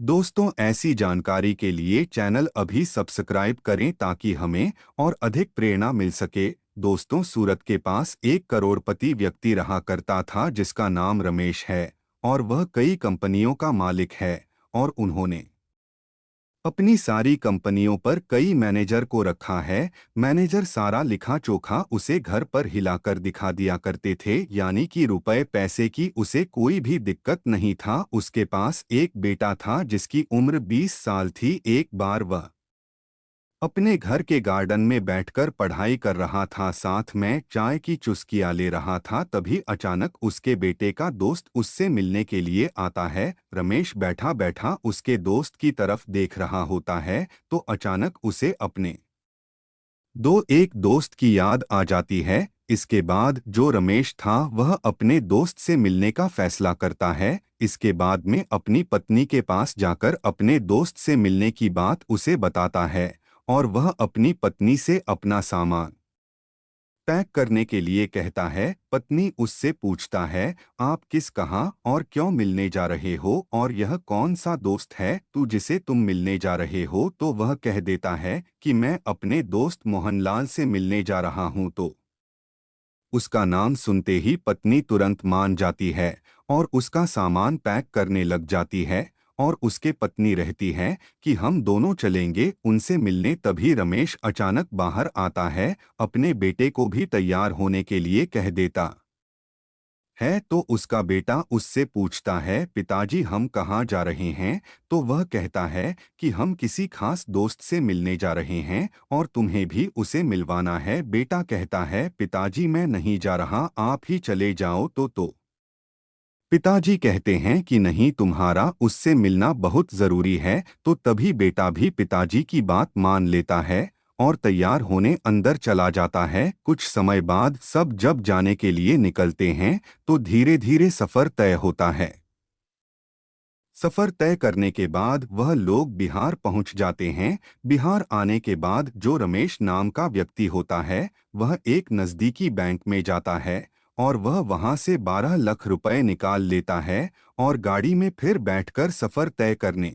दोस्तों, ऐसी जानकारी के लिए चैनल अभी सब्सक्राइब करें ताकि हमें और अधिक प्रेरणा मिल सके। दोस्तों, सूरत के पास एक करोड़पति व्यक्ति रहा करता था जिसका नाम रमेश है और वह कई कंपनियों का मालिक है और उन्होंने अपनी सारी कंपनियों पर कई मैनेजर को रखा है। मैनेजर सारा लिखा चोखा उसे घर पर हिलाकर दिखा दिया करते थे, यानी कि रुपए पैसे की उसे कोई भी दिक्कत नहीं था। उसके पास एक बेटा था जिसकी उम्र 20 साल थी। एक बार वह अपने घर के गार्डन में बैठकर पढ़ाई कर रहा था, साथ में चाय की चुस्कियां ले रहा था। तभी अचानक उसके बेटे का दोस्त उससे मिलने के लिए आता है। रमेश बैठा बैठा उसके दोस्त की तरफ देख रहा होता है तो अचानक उसे अपने एक दोस्त की याद आ जाती है। इसके बाद जो रमेश था वह अपने दोस्त से मिलने का फैसला करता है। इसके बाद में अपनी पत्नी के पास जाकर अपने दोस्त से मिलने की बात उसे बताता है और वह अपनी पत्नी से अपना सामान पैक करने के लिए कहता है। पत्नी उससे पूछता है, आप किस कहाँ और क्यों मिलने जा रहे हो और यह कौन सा दोस्त है तू जिसे तुम मिलने जा रहे हो? तो वह कह देता है कि मैं अपने दोस्त मोहनलाल से मिलने जा रहा हूँ। तो उसका नाम सुनते ही पत्नी तुरंत मान जाती है और उसका सामान पैक करने लग जाती है और उसके पत्नी रहती है कि हम दोनों चलेंगे उनसे मिलने। तभी रमेश अचानक बाहर आता है, अपने बेटे को भी तैयार होने के लिए कह देता है। तो उसका बेटा उससे पूछता है, पिताजी हम कहाँ जा रहे हैं? तो वह कहता है कि हम किसी खास दोस्त से मिलने जा रहे हैं और तुम्हें भी उसे मिलवाना है। बेटा कहता है, पिताजी मैं नहीं जा रहा, आप ही चले जाओ। तो पिताजी कहते हैं कि नहीं, तुम्हारा उससे मिलना बहुत जरूरी है। तो तभी बेटा भी पिताजी की बात मान लेता है और तैयार होने अंदर चला जाता है। कुछ समय बाद सब जब जाने के लिए निकलते हैं तो धीरे धीरे सफर तय होता है। सफर तय करने के बाद वह लोग बिहार पहुंच जाते हैं। बिहार आने के बाद जो रमेश नाम का व्यक्ति होता है वह एक नज़दीकी बैंक में जाता है और वह वहां से 12 लाख रुपए निकाल लेता है और गाड़ी में फिर बैठकर सफर तय करने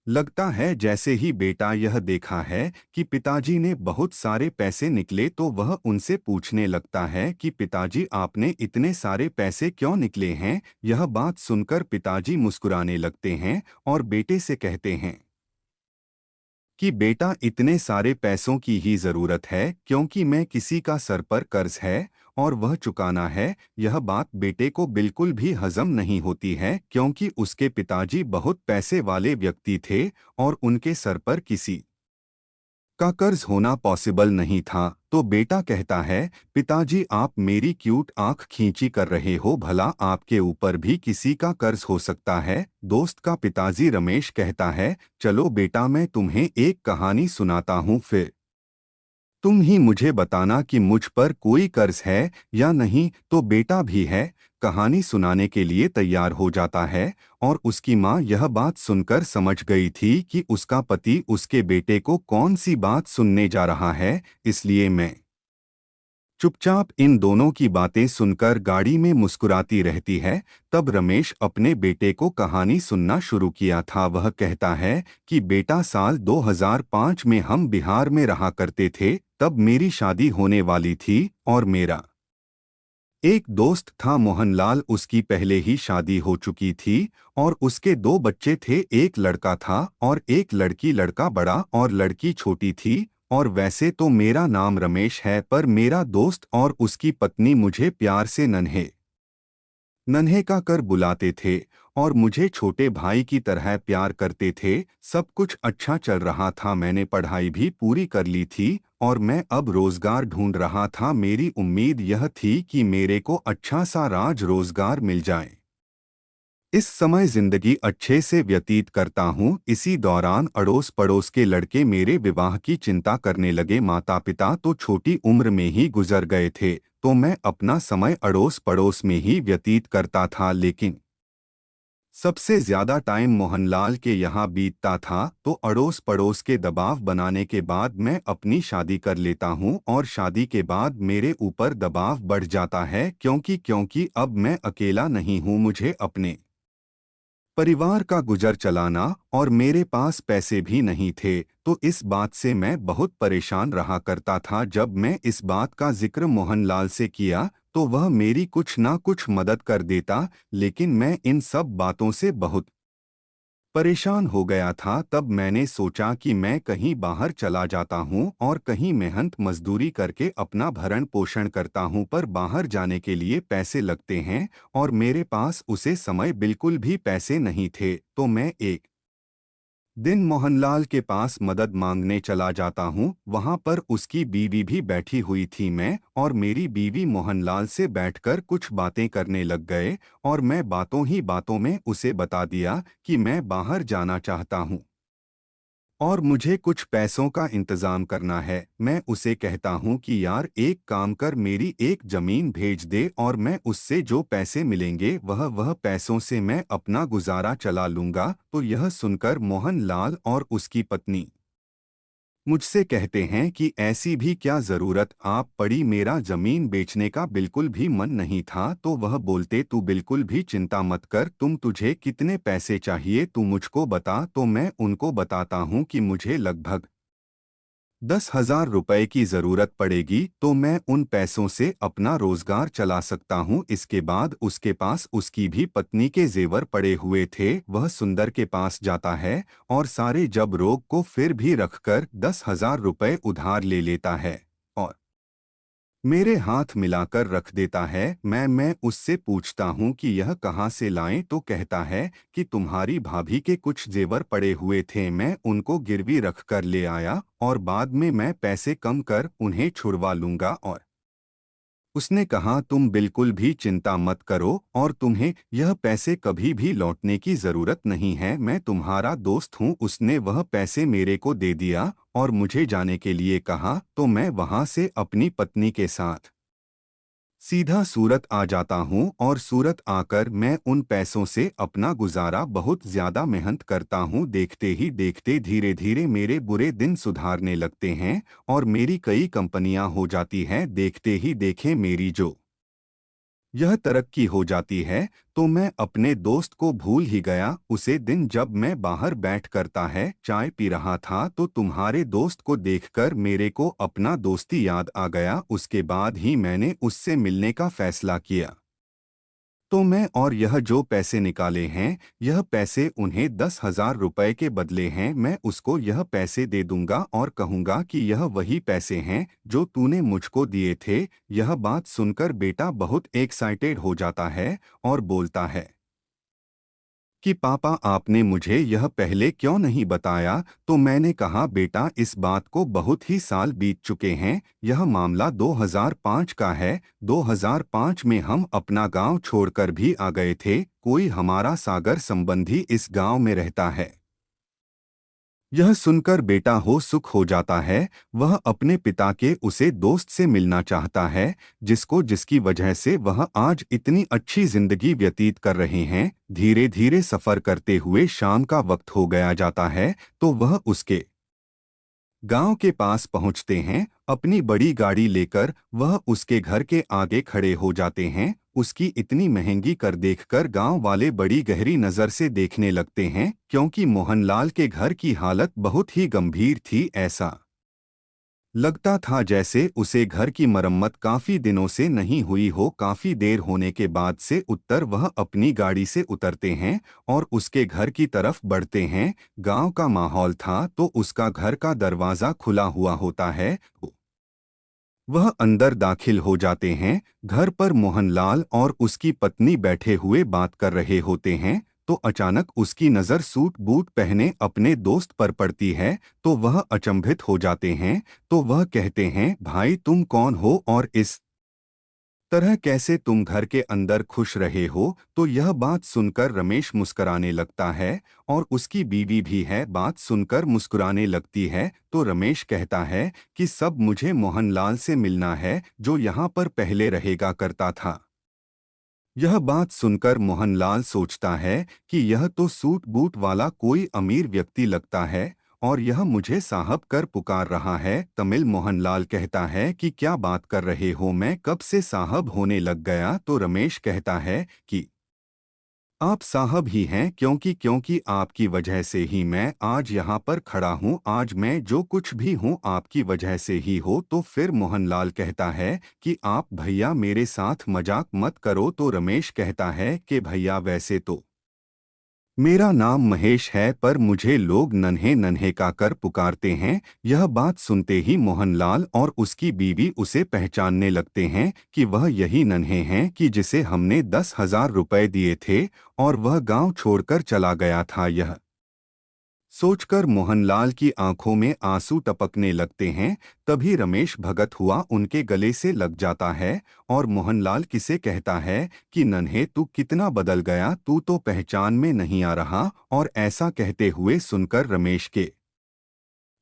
लगता है। जैसे ही बेटा यह देखा है कि पिताजी ने बहुत सारे पैसे निकले तो वह उनसे पूछने लगता है कि पिताजी आपने इतने सारे पैसे क्यों निकले हैं? यह बात सुनकर पिताजी मुस्कुराने लगते हैं और बेटे से कहते हैं कि बेटा इतने सारे पैसों की ही जरूरत है क्योंकि मैं किसी का सर पर कर्ज है और वह चुकाना है। यह बात बेटे को बिल्कुल भी हजम नहीं होती है क्योंकि उसके पिताजी बहुत पैसे वाले व्यक्ति थे और उनके सर पर किसी का कर्ज होना पॉसिबल नहीं था। तो बेटा कहता है, पिताजी आप मेरी क्यूट आंख खींची कर रहे हो, भला आपके ऊपर भी किसी का कर्ज हो सकता है? दोस्त का पिताजी रमेश कहता है, चलो बेटा मैं तुम्हें एक कहानी सुनाता हूँ, फिर तुम ही मुझे बताना कि मुझ पर कोई कर्ज है या नहीं। तो बेटा भी है कहानी सुनाने के लिए तैयार हो जाता है और उसकी माँ यह बात सुनकर समझ गई थी कि उसका पति उसके बेटे को कौन सी बात सुनने जा रहा है, इसलिए मैं चुपचाप इन दोनों की बातें सुनकर गाड़ी में मुस्कुराती रहती है। तब रमेश अपने बेटे को कहानी सुनना शुरू किया था। वह कहता है कि बेटा साल 2005 में हम बिहार में रहा करते थे, तब मेरी शादी होने वाली थी और मेरा एक दोस्त था मोहनलाल, उसकी पहले ही शादी हो चुकी थी और उसके दो बच्चे थे, एक लड़का था और एक लड़की। लड़का बड़ा और लड़की छोटी थी। और वैसे तो मेरा नाम रमेश है पर मेरा दोस्त और उसकी पत्नी मुझे प्यार से नन्हे नन्हे का कर बुलाते थे और मुझे छोटे भाई की तरह प्यार करते थे। सब कुछ अच्छा चल रहा था, मैंने पढ़ाई भी पूरी कर ली थी और मैं अब रोजगार ढूंढ रहा था। मेरी उम्मीद यह थी कि मेरे को अच्छा सा राज रोजगार मिल जाए। इस समय जिंदगी अच्छे से व्यतीत करता हूँ। इसी दौरान अड़ोस पड़ोस के लड़के मेरे विवाह की चिंता करने लगे। माता पिता तो छोटी उम्र में ही गुजर गए थे, तो मैं अपना समय अड़ोस पड़ोस में ही व्यतीत करता था। लेकिन सबसे ज्यादा टाइम मोहनलाल के यहाँ बीतता था। तो अड़ोस पड़ोस के दबाव बनाने के बाद मैं अपनी शादी कर लेता हूँ और शादी के बाद मेरे ऊपर दबाव बढ़ जाता है क्योंकि अब मैं अकेला नहीं हूँ, मुझे अपने परिवार का गुजर चलाना और मेरे पास पैसे भी नहीं थे, तो इस बात से मैं बहुत परेशान रहा करता था। जब मैं इस बात का जिक्र मोहनलाल से किया तो वह मेरी कुछ ना कुछ मदद कर देता, लेकिन मैं इन सब बातों से बहुत परेशान हो गया था। तब मैंने सोचा कि मैं कहीं बाहर चला जाता हूं और कहीं मेहनत मजदूरी करके अपना भरण पोषण करता हूं, पर बाहर जाने के लिए पैसे लगते हैं और मेरे पास उसे समय बिल्कुल भी पैसे नहीं थे। तो मैं एक दिन मोहनलाल के पास मदद मांगने चला जाता हूँ। वहाँ पर उसकी बीवी भी बैठी हुई थी। मैं और मेरी बीवी मोहनलाल से बैठकर कुछ बातें करने लग गए और मैं बातों ही बातों में उसे बता दिया कि मैं बाहर जाना चाहता हूँ और मुझे कुछ पैसों का इंतजाम करना है। मैं उसे कहता हूँ कि यार एक काम कर, मेरी एक जमीन भेज दे और मैं उससे जो पैसे मिलेंगे वह पैसों से मैं अपना गुजारा चला लूंगा। तो यह सुनकर मोहनलाल और उसकी पत्नी मुझसे कहते हैं कि ऐसी भी क्या जरूरत आप पड़ी, मेरा जमीन बेचने का बिल्कुल भी मन नहीं था। तो वह बोलते तू बिल्कुल भी चिंता मत कर, तुझे कितने पैसे चाहिए तू मुझको बता। तो मैं उनको बताता हूँ कि मुझे लगभग 10,000 रुपए की जरूरत पड़ेगी, तो मैं उन पैसों से अपना रोजगार चला सकता हूँ। इसके बाद उसके पास उसकी भी पत्नी के जेवर पड़े हुए थे। वह सुंदर के पास जाता है और सारे जब रोग को फिर भी रखकर 10,000 रुपए उधार ले लेता है और मेरे हाथ मिलाकर रख देता है। मैं उससे पूछता हूँ कि यह कहाँ से लाएं, तो कहता है कि तुम्हारी भाभी के कुछ जेवर पड़े हुए थे, मैं उनको गिरवी रख कर ले आया और बाद में मैं पैसे कम कर उन्हें छुड़वा लूंगा। और उसने कहा तुम बिल्कुल भी चिंता मत करो और तुम्हें यह पैसे कभी भी लौटने की जरूरत नहीं है, मैं तुम्हारा दोस्त हूँ। उसने वह पैसे मेरे को दे दिया और मुझे जाने के लिए कहा। तो मैं वहां से अपनी पत्नी के साथ सीधा सूरत आ जाता हूँ और सूरत आकर मैं उन पैसों से अपना गुजारा बहुत ज्यादा मेहनत करता हूँ। देखते ही देखते धीरे धीरे मेरे बुरे दिन सुधारने लगते हैं और मेरी कई कंपनियां हो जाती हैं। देखते ही देखे मेरी जो यह तरक्की हो जाती है, तो मैं अपने दोस्त को भूल ही गया। उसे दिन जब मैं बाहर बैठ करता है चाय पी रहा था, तो तुम्हारे दोस्त को देखकर मेरे को अपना दोस्ती याद आ गया। उसके बाद ही मैंने उससे मिलने का फैसला किया। तो मैं और यह जो पैसे निकाले हैं, यह पैसे उन्हें 10,000 रुपए के बदले हैं। मैं उसको यह पैसे दे दूंगा और कहूंगा कि यह वही पैसे हैं जो तूने मुझको दिए थे। यह बात सुनकर बेटा बहुत एक्साइटेड हो जाता है और बोलता है कि पापा आपने मुझे यह पहले क्यों नहीं बताया। तो मैंने कहा बेटा इस बात को बहुत ही साल बीत चुके हैं, यह मामला 2005 का है। 2005 में हम अपना गांव छोड़कर भी आ गए थे। कोई हमारा सागर संबंधी इस गांव में रहता है। यह सुनकर बेटा हो सुख हो जाता है। वह अपने पिता के उसे दोस्त से मिलना चाहता है, जिसकी वजह से वह आज इतनी अच्छी जिंदगी व्यतीत कर रहे हैं। धीरे धीरे सफर करते हुए शाम का वक्त हो गया जाता है, तो वह उसके गांव के पास पहुंचते हैं। अपनी बड़ी गाड़ी लेकर वह उसके घर के आगे खड़े हो जाते हैं। उसकी इतनी महंगी कर देखकर गांव वाले बड़ी गहरी नजर से देखने लगते हैं, क्योंकि मोहनलाल के घर की हालत बहुत ही गंभीर थी। ऐसा लगता था जैसे उसे घर की मरम्मत काफी दिनों से नहीं हुई हो। काफी देर होने के बाद से उत्तर वह अपनी गाड़ी से उतरते हैं और उसके घर की तरफ बढ़ते हैं। गांव का माहौल था, तो उसका घर का दरवाजा खुला हुआ होता है। वह अंदर दाखिल हो जाते हैं। घर पर मोहनलाल और उसकी पत्नी बैठे हुए बात कर रहे होते हैं। तो अचानक उसकी नज़र सूट बूट पहने अपने दोस्त पर पड़ती है। तो वह अचंभित हो जाते हैं। तो वह कहते हैं भाई तुम कौन हो और इस तरह कैसे तुम घर के अंदर खुश रहे हो। तो यह बात सुनकर रमेश मुस्कुराने लगता है और उसकी बीवी भी है बात सुनकर मुस्कुराने लगती है। तो रमेश कहता है कि सब मुझे मोहनलाल से मिलना है, जो यहाँ पर पहले रहेगा करता था। यह बात सुनकर मोहनलाल सोचता है कि यह तो सूट बूट वाला कोई अमीर व्यक्ति लगता है और यह मुझे साहब कर पुकार रहा है। तमिल मोहनलाल कहता है कि क्या बात कर रहे हो, मैं कब से साहब होने लग गया। तो रमेश कहता है कि आप साहब ही हैं, क्योंकि आपकी वजह से ही मैं आज यहाँ पर खड़ा हूँ। आज मैं जो कुछ भी हूँ आपकी वजह से ही हो। तो फिर मोहनलाल कहता है कि आप भैया मेरे साथ मजाक मत करो। तो रमेश कहता है कि भैया वैसे तो मेरा नाम महेश है, पर मुझे लोग नन्हे नन्हे का कर पुकारते हैं। यह बात सुनते ही मोहनलाल और उसकी बीवी उसे पहचानने लगते हैं कि वह यही नन्हे हैं कि जिसे हमने 10,000 रुपए दिए थे और वह गांव छोड़कर चला गया था। यह सोचकर मोहनलाल की आंखों में आंसू टपकने लगते हैं। तभी रमेश भगत हुआ उनके गले से लग जाता है और मोहनलाल किसे कहता है कि नन्हे तू कितना बदल गया, तू तो पहचान में नहीं आ रहा। और ऐसा कहते हुए सुनकर रमेश के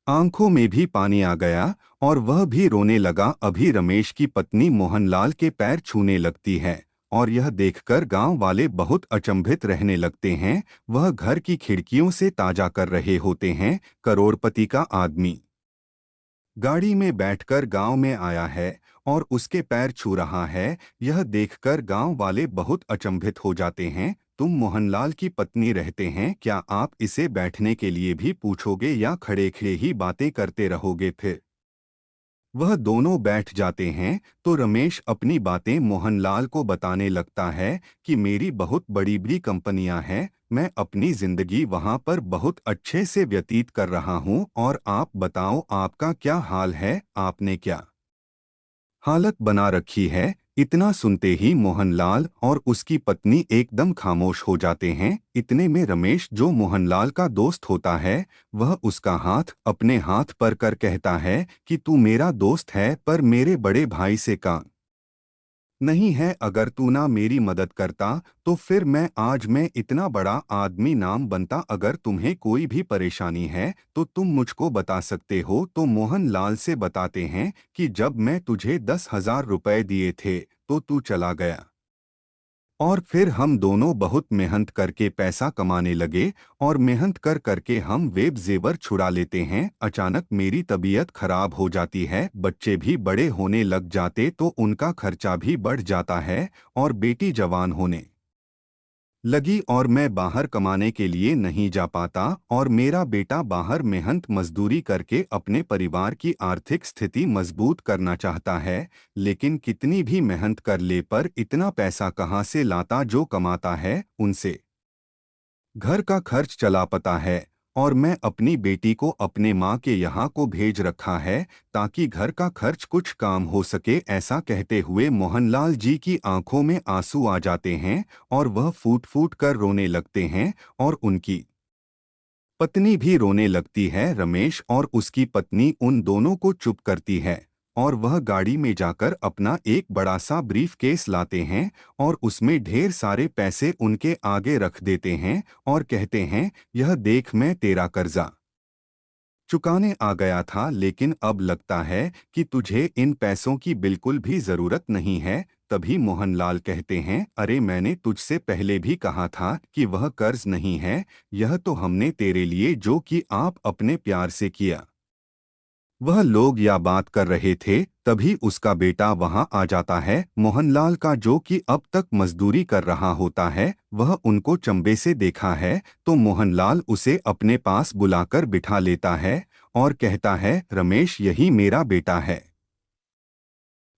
आंखों में भी पानी आ गया और वह भी रोने लगा। अभी रमेश की पत्नी मोहनलाल के पैर छूने लगती है और यह देखकर गांव वाले बहुत अचंभित रहने लगते हैं। वह घर की खिड़कियों से ताजा कर रहे होते हैं। करोड़पति का आदमी गाड़ी में बैठकर गांव में आया है और उसके पैर छू रहा है। यह देखकर गांव वाले बहुत अचंभित हो जाते हैं। तुम मोहनलाल की पत्नी रहते हैं, क्या आप इसे बैठने के लिए भी पूछोगे या खड़े खड़े ही बातें करते रहोगे? फिर वह दोनों बैठ जाते हैं। तो रमेश अपनी बातें मोहनलाल को बताने लगता है कि मेरी बहुत बड़ी बड़ी कंपनियां हैं, मैं अपनी जिंदगी वहां पर बहुत अच्छे से व्यतीत कर रहा हूं। और आप बताओ आपका क्या हाल है, आपने क्या हालत बना रखी है? इतना सुनते ही मोहनलाल और उसकी पत्नी एकदम खामोश हो जाते हैं। इतने में रमेश, जो मोहनलाल का दोस्त होता है, वह उसका हाथ अपने हाथ पर कर कहता है कि तू मेरा दोस्त है, पर मेरे बड़े भाई से का नहीं है। अगर तू ना मेरी मदद करता तो फिर मैं इतना बड़ा आदमी नाम बनता। अगर तुम्हें कोई भी परेशानी है तो तुम मुझको बता सकते हो। तो मोहनलाल से बताते हैं कि जब मैं तुझे 10,000 रुपए दिए थे तो तू चला गया और फिर हम दोनों बहुत मेहनत करके पैसा कमाने लगे और मेहनत कर करके हम वेब जेवर छुड़ा लेते हैं। अचानक मेरी तबीयत खराब हो जाती है, बच्चे भी बड़े होने लग जाते तो उनका खर्चा भी बढ़ जाता है और बेटी जवान होने लगी और मैं बाहर कमाने के लिए नहीं जा पाता और मेरा बेटा बाहर मेहनत मजदूरी करके अपने परिवार की आर्थिक स्थिति मजबूत करना चाहता है। लेकिन कितनी भी मेहनत कर ले पर इतना पैसा कहाँ से लाता? जो कमाता है उनसे घर का खर्च चला पाता है और मैं अपनी बेटी को अपने माँ के यहाँ को भेज रखा है ताकि घर का खर्च कुछ काम हो सके। ऐसा कहते हुए मोहनलाल जी की आंखों में आंसू आ जाते हैं और वह फूट फूट कर रोने लगते हैं और उनकी पत्नी भी रोने लगती है। रमेश और उसकी पत्नी उन दोनों को चुप करती है और वह गाड़ी में जाकर अपना एक बड़ा सा ब्रीफ केस लाते हैं और उसमें ढेर सारे पैसे उनके आगे रख देते हैं और कहते हैं, यह देख, मैं तेरा कर्जा चुकाने आ गया था, लेकिन अब लगता है कि तुझे इन पैसों की बिल्कुल भी जरूरत नहीं है। तभी मोहनलाल कहते हैं, अरे मैंने तुझसे पहले भी कहा था कि वह कर्ज नहीं है, यह तो हमने तेरे लिए जो कि आप अपने प्यार से किया। वह लोग या बात कर रहे थे, तभी उसका बेटा वहां आ जाता है। मोहनलाल का, जो कि अब तक मजदूरी कर रहा होता है, वह उनको चंबे से देखा है तो मोहनलाल उसे अपने पास बुलाकर बिठा लेता है और कहता है, रमेश यही मेरा बेटा है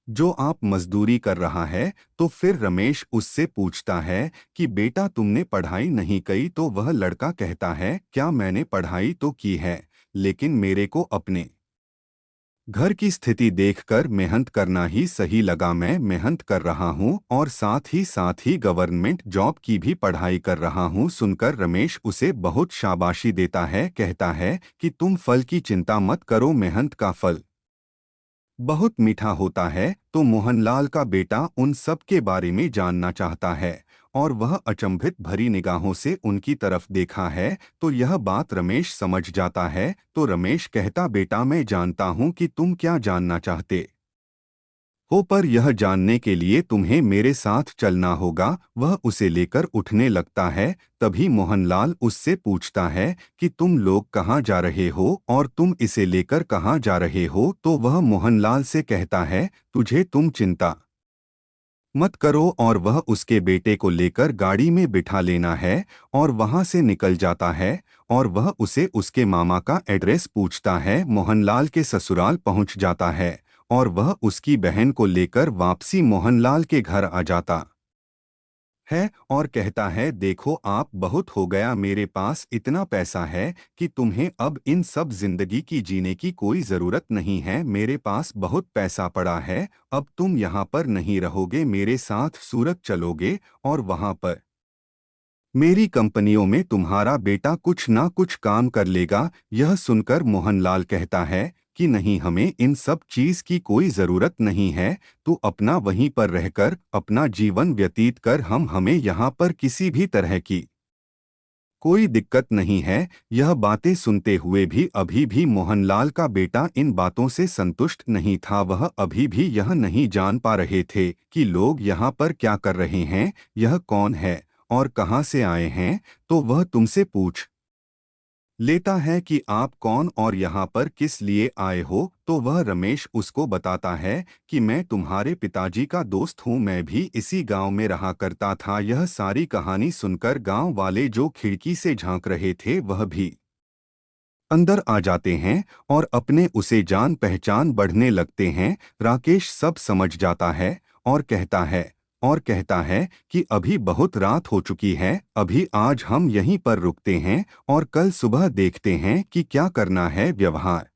जो आप मजदूरी कर रहा है। तो फिर रमेश उससे पूछता है कि बेटा तुमने पढ़ाई नहीं की? तो वह लड़का कहता है, क्या मैंने पढ़ाई तो की है, लेकिन मेरे को अपने घर की स्थिति देखकर मेहनत करना ही सही लगा। मैं मेहनत कर रहा हूँ और साथ ही गवर्नमेंट जॉब की भी पढ़ाई कर रहा हूँ। सुनकर रमेश उसे बहुत शाबाशी देता है, कहता है कि तुम फल की चिंता मत करो, मेहनत का फल बहुत मीठा होता है। तो मोहनलाल का बेटा उन सब के बारे में जानना चाहता है और वह अचंभित भरी निगाहों से उनकी तरफ देखा है। तो यह बात रमेश समझ जाता है। तो रमेश कहता, बेटा मैं जानता हूँ कि तुम क्या जानना चाहते हो, पर यह जानने के लिए तुम्हें मेरे साथ चलना होगा। वह उसे लेकर उठने लगता है। तभी मोहनलाल उससे पूछता है कि तुम लोग कहाँ जा रहे हो और तुम इसे लेकर कहाँ जा रहे हो? तो वह मोहनलाल से कहता है, तुझे तुम चिंता मत करो और वह उसके बेटे को लेकर गाड़ी में बिठा लेना है और वहां से निकल जाता है और वह उसे उसके मामा का एड्रेस पूछता है। मोहनलाल के ससुराल पहुंच जाता है और वह उसकी बहन को लेकर वापसी मोहनलाल के घर आ जाता है और कहता है, देखो आप, बहुत हो गया, मेरे पास इतना पैसा है कि तुम्हें अब इन सब जिंदगी की जीने की कोई जरूरत नहीं है। मेरे पास बहुत पैसा पड़ा है। अब तुम यहाँ पर नहीं रहोगे, मेरे साथ सूरत चलोगे और वहाँ पर मेरी कंपनियों में तुम्हारा बेटा कुछ ना कुछ काम कर लेगा। यह सुनकर मोहनलाल कहता है कि नहीं, हमें इन सब चीज की कोई जरूरत नहीं है। तू अपना वहीं पर रहकर अपना जीवन व्यतीत कर, हमें यहाँ पर किसी भी तरह की कोई दिक्कत नहीं है। यह बातें सुनते हुए भी अभी भी मोहनलाल का बेटा इन बातों से संतुष्ट नहीं था। वह अभी भी यह नहीं जान पा रहे थे कि लोग यहाँ पर क्या कर रहे हैं, यह कौन है और कहाँ से आए हैं। तो वह तुमसे पूछ लेता है कि आप कौन और यहाँ पर किस लिए आए हो। तो वह रमेश उसको बताता है कि मैं तुम्हारे पिताजी का दोस्त हूँ, मैं भी इसी गांव में रहा करता था। यह सारी कहानी सुनकर गांव वाले जो खिड़की से झांक रहे थे वह भी अंदर आ जाते हैं और अपने उसे जान पहचान बढ़ने लगते हैं। राकेश सब समझ जाता है और कहता है कि अभी बहुत रात हो चुकी है, अभी आज हम यहीं पर रुकते हैं और कल सुबह देखते हैं कि क्या करना है। व्यवहार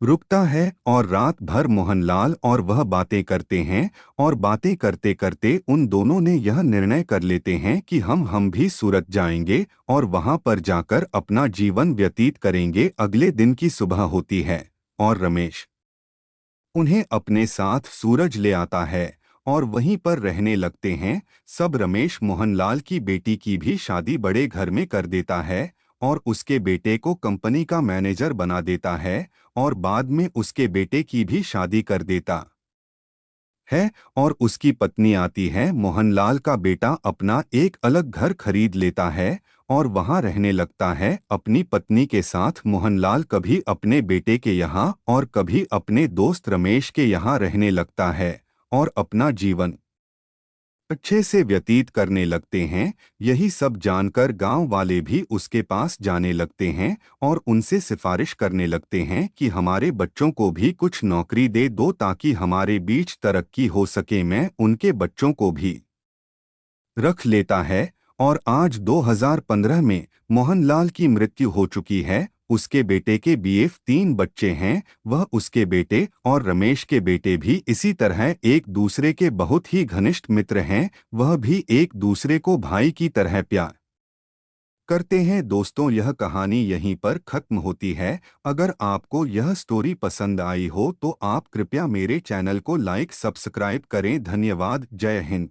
रुकता है और रात भर मोहनलाल और वह बातें करते हैं और बातें करते करते उन दोनों ने यह निर्णय कर लेते हैं कि हम भी सूरत जाएंगे और वहां पर जाकर अपना जीवन व्यतीत करेंगे। अगले दिन की सुबह होती है और रमेश उन्हें अपने साथ सूरज ले आता है और वहीं पर रहने लगते हैं सब। रमेश मोहनलाल की बेटी की भी शादी बड़े घर में कर देता है और उसके बेटे को कंपनी का मैनेजर बना देता है और बाद में उसके बेटे की भी शादी कर देता है और उसकी पत्नी आती है। मोहनलाल का बेटा अपना एक अलग घर खरीद लेता है और वहां रहने लगता है अपनी पत्नी के साथ। मोहनलाल कभी अपने बेटे के यहाँ और कभी अपने दोस्त रमेश के यहाँ रहने लगता है और अपना जीवन अच्छे से व्यतीत करने लगते हैं। यही सब जानकर गांव वाले भी उसके पास जाने लगते हैं और उनसे सिफारिश करने लगते हैं कि हमारे बच्चों को भी कुछ नौकरी दे दो ताकि हमारे बीच तरक्की हो सके। मैं उनके बच्चों को भी रख लेता है और आज 2015 में मोहनलाल की मृत्यु हो चुकी है। उसके बेटे के बीएफ 3 बच्चे हैं। वह उसके बेटे और रमेश के बेटे भी इसी तरह एक दूसरे के बहुत ही घनिष्ठ मित्र हैं। वह भी एक दूसरे को भाई की तरह प्यार करते हैं। दोस्तों, यह कहानी यहीं पर खत्म होती है। अगर आपको यह स्टोरी पसंद आई हो तो आप कृपया मेरे चैनल को लाइक सब्सक्राइब करें। धन्यवाद। जय हिंद।